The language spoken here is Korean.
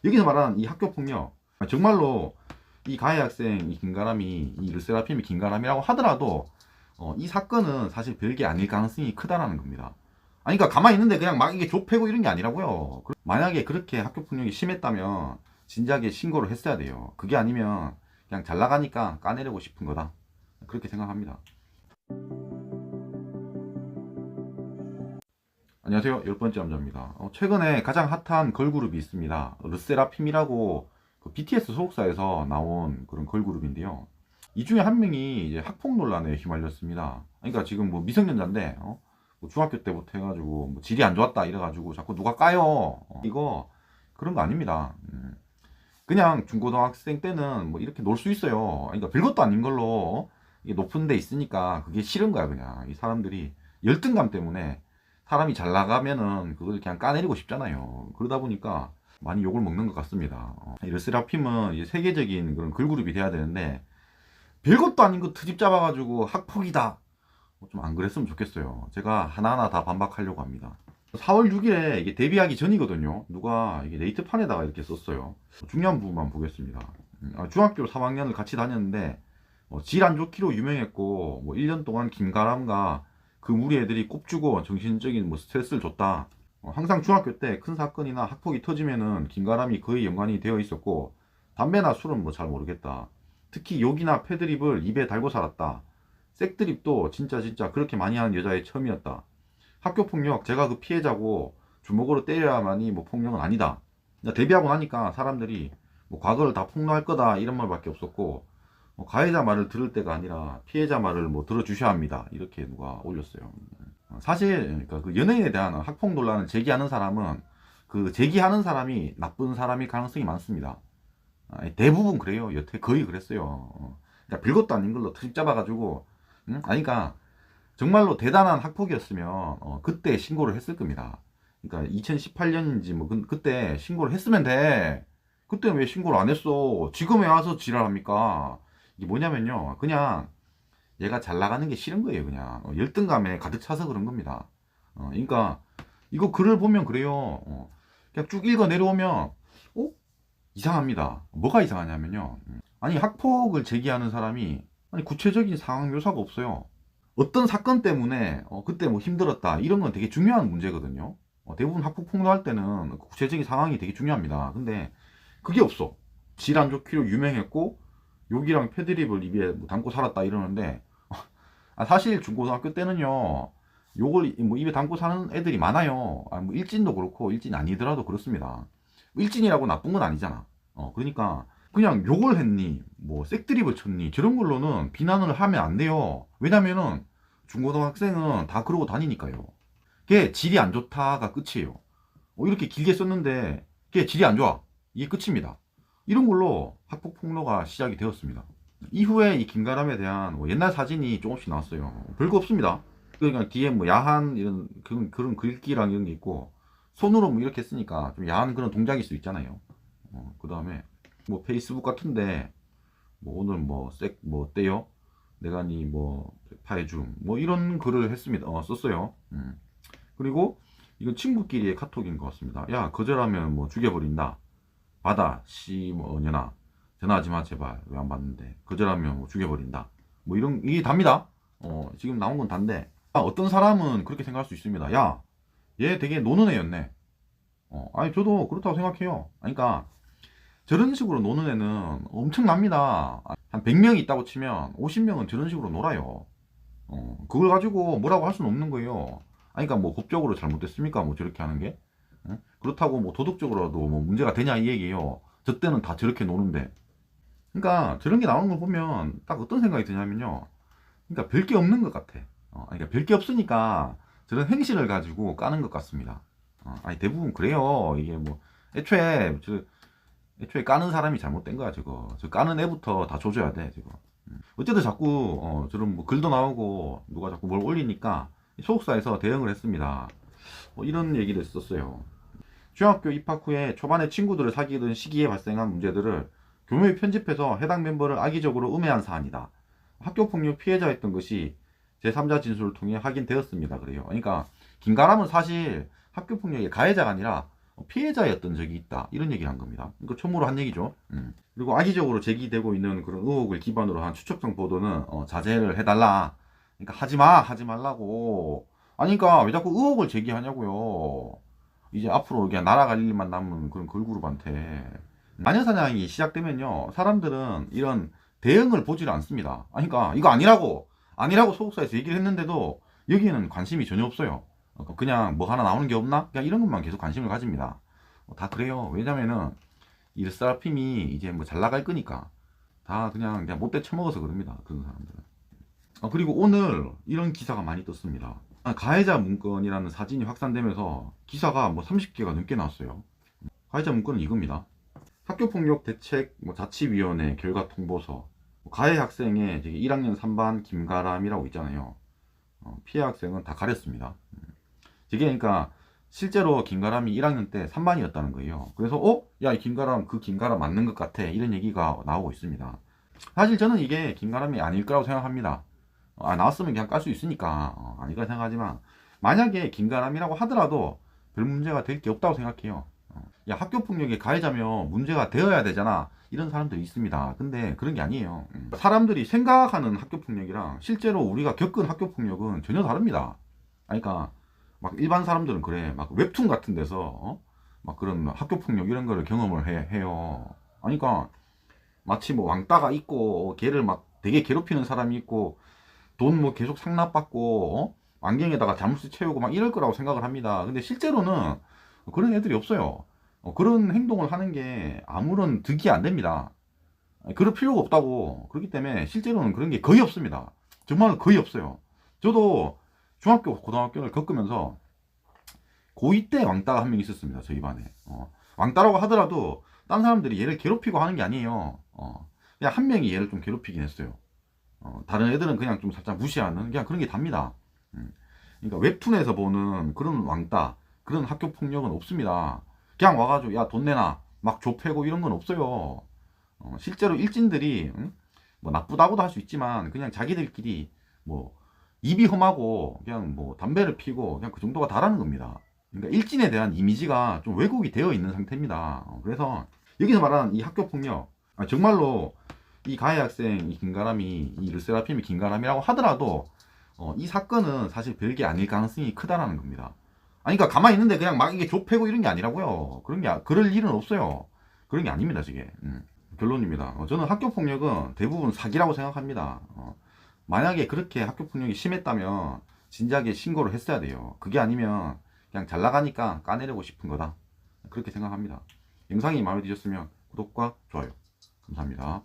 여기서 말하는 이 학교 폭력, 정말로 이 가해 학생 이 김가람이 이 르세라핌이 김가람이라고 하더라도 이 사건은 사실 별게 아닐 가능성이 크다라는 겁니다. 아니, 그러니까 가만히 있는데 그냥 막 이게 좁히고 이런 게 아니라고요. 만약에 그렇게 학교 폭력이 심했다면 진작에 신고를 했어야 돼요. 그게 아니면 그냥 잘 나가니까 까내리고 싶은 거다, 그렇게 생각합니다. 안녕하세요. 10번째 남자입니다. 최근에 가장 핫한 걸그룹이 있습니다. 르세라핌이라고 그 BTS 소속사에서 나온 그런 걸그룹인데요. 이 중에 한 명이 이제 학폭 논란에 휘말렸습니다. 그러니까 지금 뭐 미성년자인데 뭐 중학교 때부터 해가지고 뭐 질이 안 좋았다 이래가지고 자꾸 누가 까요. 이거 그런 거 아닙니다. 그냥 중고등학생 때는 뭐 이렇게 놀 수 있어요. 그러니까 별것도 아닌 걸로 이게 높은 데 있으니까 그게 싫은 거야. 그냥 이 사람들이 열등감 때문에 사람이 잘 나가면은 그걸 그냥 까내리고 싶잖아요. 그러다 보니까 많이 욕을 먹는 것 같습니다. 이 르세라핌은 이제 세계적인 그런 걸그룹이 돼야 되는데 별것도 아닌 거 트집 잡아가지고 학폭이다, 좀 안 그랬으면 좋겠어요. 제가 하나하나 다 반박하려고 합니다. 4월 6일에 이게 데뷔하기 전이거든요. 누가 이게 네이트판에다가 이렇게 썼어요. 중요한 부분만 보겠습니다. 중학교 3학년을 같이 다녔는데 질 안 좋기로 유명했고 뭐 1년 동안 김가람과 그 무리 애들이 꼽주고 정신적인 뭐 스트레스를 줬다. 항상 중학교 때 큰 사건이나 학폭이 터지면은 김가람이 거의 연관이 되어 있었고 담배나 술은 뭐 잘 모르겠다. 특히 욕이나 패드립을 입에 달고 살았다. 색드립도 진짜 그렇게 많이 하는 여자의 처음이었다. 학교폭력, 제가 그 피해자고 주먹으로 때려야만이 뭐 폭력은 아니다. 데뷔하고 나니까 사람들이 뭐 과거를 다 폭로할 거다 이런 말밖에 없었고 가해자 말을 들을 때가 아니라 피해자 말을 뭐 들어주셔야 합니다, 이렇게 누가 올렸어요. 사실 그러니까 그 연예인에 대한 학폭 논란을 제기하는 사람은 그 제기하는 사람이 나쁜 사람일 가능성이 많습니다. 대부분 그래요. 여태 거의 그랬어요. 그러니까 별것도 아닌 걸로 트집 잡아가지고 아니, 그러니까 정말로 대단한 학폭이었으면 그때 신고를 했을 겁니다. 그러니까 2018년인지 뭐 그때 신고를 했으면 돼. 그때는 왜 신고를 안 했어? 지금에 와서 지랄합니까? 이게 뭐냐면요, 그냥 얘가 잘 나가는 게 싫은 거예요. 그냥 열등감에 가득 차서 그런 겁니다. 그러니까 이거 글을 보면 그래요. 그냥 쭉 읽어 내려오면 이상합니다. 뭐가 이상하냐면요, 아니 학폭을 제기하는 사람이 아니 구체적인 상황 묘사가 없어요. 어떤 사건 때문에 그때 뭐 힘들었다 이런 건 되게 중요한 문제거든요. 대부분 학폭 폭로할 때는 구체적인 상황이 되게 중요합니다. 근데 그게 없어. 질 안 좋기로 유명했고 욕이랑 패드립을 입에 뭐 담고 살았다 이러는데 사실 중고등학교 때는요 욕을 뭐 입에 담고 사는 애들이 많아요. 뭐 일진도 그렇고 일진 아니더라도 그렇습니다. 일진이라고 나쁜 건 아니잖아. 그러니까 그냥 욕을 했니 뭐 색드립을 쳤니 저런 걸로는 비난을 하면 안 돼요. 왜냐면은 중고등학생은 다 그러고 다니니까요. 걔 질이 안 좋다가 끝이에요. 이렇게 길게 썼는데 걔 질이 안 좋아, 이게 끝입니다. 이런 걸로 학폭 폭로가 시작이 되었습니다. 이후에 이 김가람에 대한 옛날 사진이 조금씩 나왔어요. 별거 없습니다. 그러니까 뒤에 뭐 야한 이런 그런 글귀랑 이런 게 있고 손으로 뭐 이렇게 쓰니까 좀 야한 그런 동작일 수 있잖아요. 그 다음에 뭐 페이스북 같은데 뭐 오늘 뭐 어때요? 내가 니 뭐 파해줌 뭐 이런 글을 했습니다. 썼어요. 그리고 이건 친구끼리의 카톡인 것 같습니다. 야, 거절하면 뭐 죽여버린다. 받아 씨 뭐냐나 전화하지 마 제발, 왜 안 받는데, 거절하면 뭐 죽여버린다. 뭐 이런 이게 답니다. 지금 나온 건 단데 어떤 사람은 그렇게 생각할 수 있습니다. 야, 얘 되게 노는 애였네. 아니 저도 그렇다고 생각해요. 그러니까 저런 식으로 노는 애는 엄청납니다. 한 100명이 있다고 치면 50명은 저런 식으로 놀아요. 그걸 가지고 뭐라고 할 수는 없는 거예요. 아니, 그러니까 뭐 법적으로 잘못됐습니까? 뭐 저렇게 하는 게? 그렇다고 뭐 도덕적으로도 뭐 문제가 되냐 이 얘기예요. 저 때는 다 저렇게 노는데. 그러니까 저런 게 나오는 걸 보면 딱 어떤 생각이 드냐면요. 그러니까 별 게 없는 것 같아. 그러니까 별 게 없으니까 저런 행실을 가지고 까는 것 같습니다. 아니 대부분 그래요. 이게 뭐 애초에 까는 사람이 잘못된 거야 저거. 저 까는 애부터 다 조져야 돼 저거. 어쨌든 자꾸 저런 뭐 글도 나오고 누가 자꾸 뭘 올리니까 소속사에서 대응을 했습니다. 이런 얘기를 썼어요. 중학교 입학 후에 초반에 친구들을 사귀던 시기에 발생한 문제들을 교묘히 편집해서 해당 멤버를 악의적으로 음해한 사안이다. 학교폭력 피해자였던 것이 제3자 진술을 통해 확인되었습니다. 그래요. 그러니까 김가람은 사실 학교폭력의 가해자가 아니라 피해자였던 적이 있다. 이런 얘기를 한 겁니다. 이거 처음으로 한 얘기죠. 그리고 악의적으로 제기되고 있는 그런 의혹을 기반으로 한 추측성 보도는 자제를 해달라. 그러니까 하지 말라고. 아니, 그러니까 왜 자꾸 의혹을 제기하냐고요. 이제 앞으로 그냥 날아갈 일만 남은 그런 걸그룹한테. 마녀사냥이 시작되면요, 사람들은 이런 대응을 보지를 않습니다. 아니, 그러니까 이거 아니라고 소속사에서 얘기를 했는데도 여기에는 관심이 전혀 없어요. 그냥 뭐 하나 나오는 게 없나? 그냥 이런 것만 계속 관심을 가집니다. 다 그래요. 왜냐면은 이 르세라핌이 이제 뭐 잘 나갈 거니까 다 그냥 못돼 처먹어서 그럽니다. 그런 사람들은. 그리고 오늘 이런 기사가 많이 떴습니다. 가해자 문건이라는 사진이 확산되면서 기사가 뭐 30개가 넘게 나왔어요. 가해자 문건은 이겁니다. 학교폭력 대책 자치위원회 결과 통보서. 가해 학생의 1학년 3반 김가람이라고 있잖아요. 피해 학생은 다 가렸습니다. 이게 그러니까 실제로 김가람이 1학년 때 3반이었다는 거예요. 그래서 야, 이 김가람 그 김가람 맞는 것 같아, 이런 얘기가 나오고 있습니다. 사실 저는 이게 김가람이 아닐 거라고 생각합니다. 나왔으면 그냥 깔 수 있으니까 아닐 거라 생각하지만, 만약에 김가람이라고 하더라도 별 문제가 될 게 없다고 생각해요. 야, 학교폭력의 가해자면 문제가 되어야 되잖아, 이런 사람들이 있습니다. 근데 그런 게 아니에요. 사람들이 생각하는 학교폭력이랑 실제로 우리가 겪은 학교폭력은 전혀 다릅니다. 그러니까 막 일반 사람들은 그래, 막 웹툰 같은 데서 막 그런 학교폭력 이런 거를 경험을 해요. 그러니까 마치 뭐 왕따가 있고 걔를 막 되게 괴롭히는 사람이 있고 돈 뭐 계속 상납받고 안경에다가 잠수 채우고 막 이럴 거라고 생각을 합니다. 근데 실제로는 그런 애들이 없어요. 그런 행동을 하는 게 아무런 득이 안 됩니다. 그럴 필요가 없다고. 그렇기 때문에 실제로는 그런 게 거의 없습니다. 정말 거의 없어요. 저도 중학교, 고등학교를 겪으면서 고2 때 왕따가 한 명 있었습니다. 저희 반에. 왕따라고 하더라도 딴 사람들이 얘를 괴롭히고 하는 게 아니에요. 그냥 한 명이 얘를 좀 괴롭히긴 했어요. 다른 애들은 그냥 좀 살짝 무시하는 그냥 그런 게 답니다. 그러니까 웹툰에서 보는 그런 왕따, 그런 학교 폭력은 없습니다. 그냥 와가지고 야, 돈 내놔, 막 좁혀고 이런 건 없어요. 실제로 일진들이 뭐 나쁘다고도 할 수 있지만 그냥 자기들끼리 뭐 입이 험하고 그냥 뭐 담배를 피고 그냥 그 정도가 다라는 겁니다. 그러니까 일진에 대한 이미지가 좀 왜곡이 되어 있는 상태입니다. 그래서 여기서 말하는 이 학교 폭력, 정말로 이 가해 학생 이 김가람이, 이 르세라핌이 김가람이라고 하더라도 이 사건은 사실 별게 아닐 가능성이 크다라는 겁니다. 그러니까 가만히 있는데 그냥 막 이게 좁히고 이런 게 아니라고요. 그럴 일은 없어요. 그런 게 아닙니다, 저게. 결론입니다. 저는 학교 폭력은 대부분 사기라고 생각합니다. 만약에 그렇게 학교 폭력이 심했다면 진작에 신고를 했어야 돼요. 그게 아니면 그냥 잘 나가니까 까내려고 싶은 거다, 그렇게 생각합니다. 영상이 마음에 드셨으면 구독과 좋아요 감사합니다.